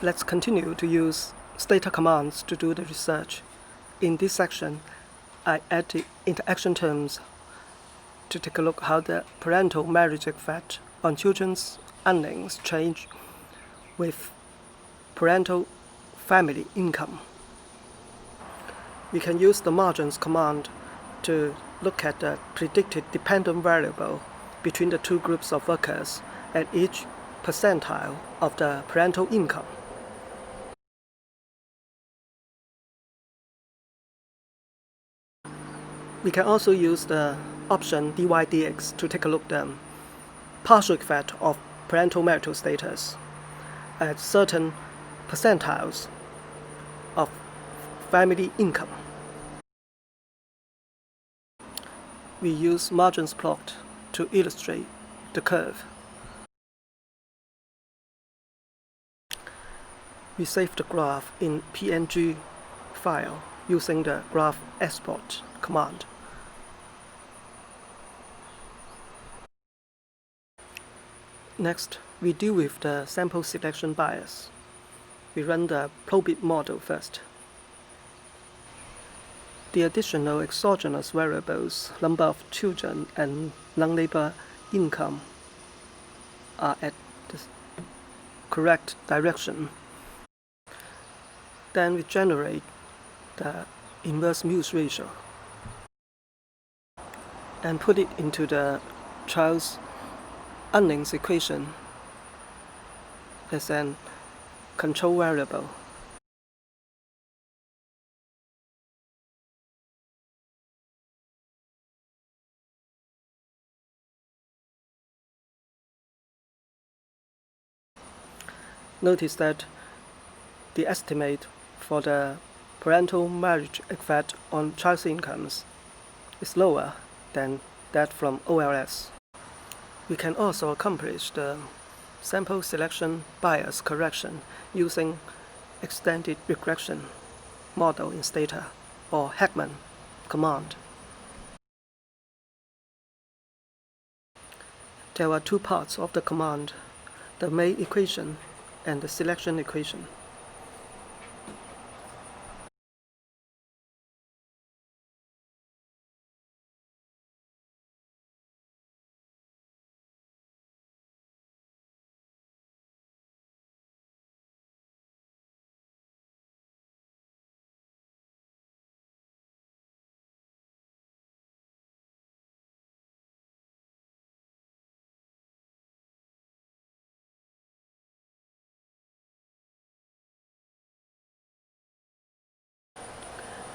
Let's continue to use stata commands to do the research. In this section, I added interaction terms to take a look how the parental marriage effect on children's earnings change with parental family income. We can use the margins command to look at the predicted dependent variable between the two groups of workers at each percentile of the parental income. We can also use the option dy/dx to take a look at the partial effect of parental marital status at certain percentiles of family income. We use margins plot to illustrate the curve. We save the graph in PNG file using the graph export command. Next, we deal with the sample selection bias. We run the Probit model first. The additional exogenous variables, number of children and non-labor income, are at the correct direction. Then we generate the inverse Mills ratio and put it into the child's earnings equation as an control variable. Notice that the estimate for the parental marriage effect on child's incomes is lower than that from OLS. We can also accomplish the sample selection bias correction using extended regression model in Stata or Heckman command. There are two parts of the command, the May equation and the selection equation.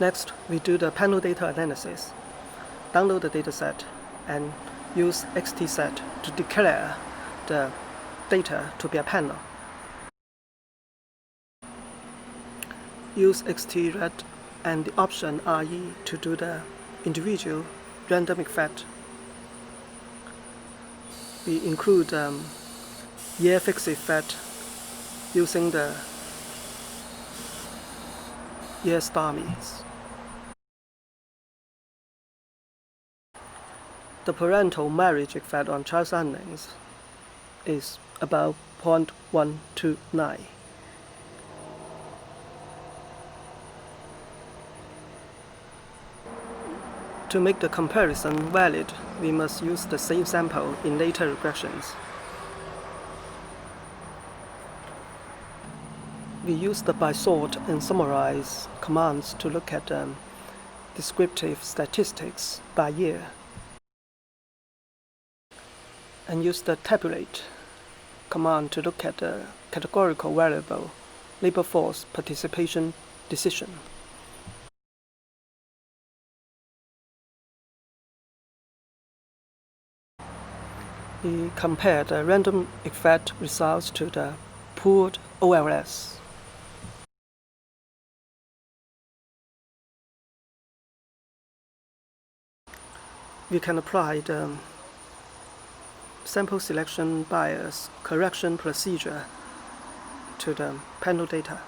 Next, we do the panel data analysis. Download the dataset and use XTset to declare the data to be a panel. Use XTRED and the option RE to do the individual random effect. We include year fixed effect using the year star means. The parental marriage effect on child's earnings is about 0.129. To make the comparison valid, we must use the same sample in later regressions. We use the by sort and summarize commands to look at descriptive statistics by year, and use the tabulate command to look at the categorical variable labor force participation decision. We compare the random effect results to the pooled OLS. We can apply the sample selection bias correction procedure to the panel data,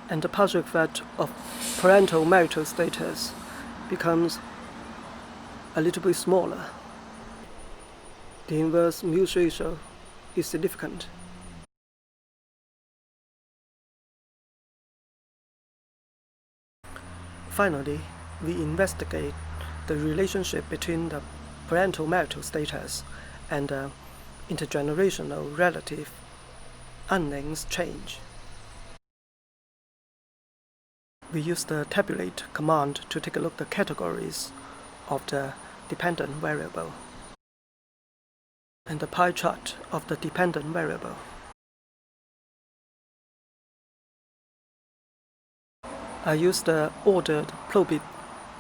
and the partial effect of parental marital status becomes a little bit smaller. The inverse Mills ratio is significant. Finally, we investigate the relationship between the parental marital status and the intergenerational relative earnings change. We use the tabulate command to take a look at the categories of the dependent variable and the pie chart of the dependent variable. I use the ordered probit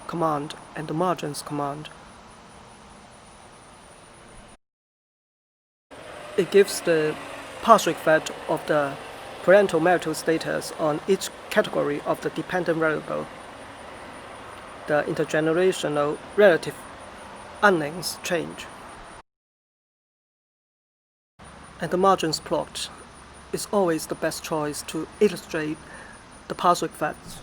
command and the margins command. It gives the partial effect of the parental marital status on each category of the dependent variable, the intergenerational relative earnings change. And the margins plot is always the best choice to illustrate the partial effects.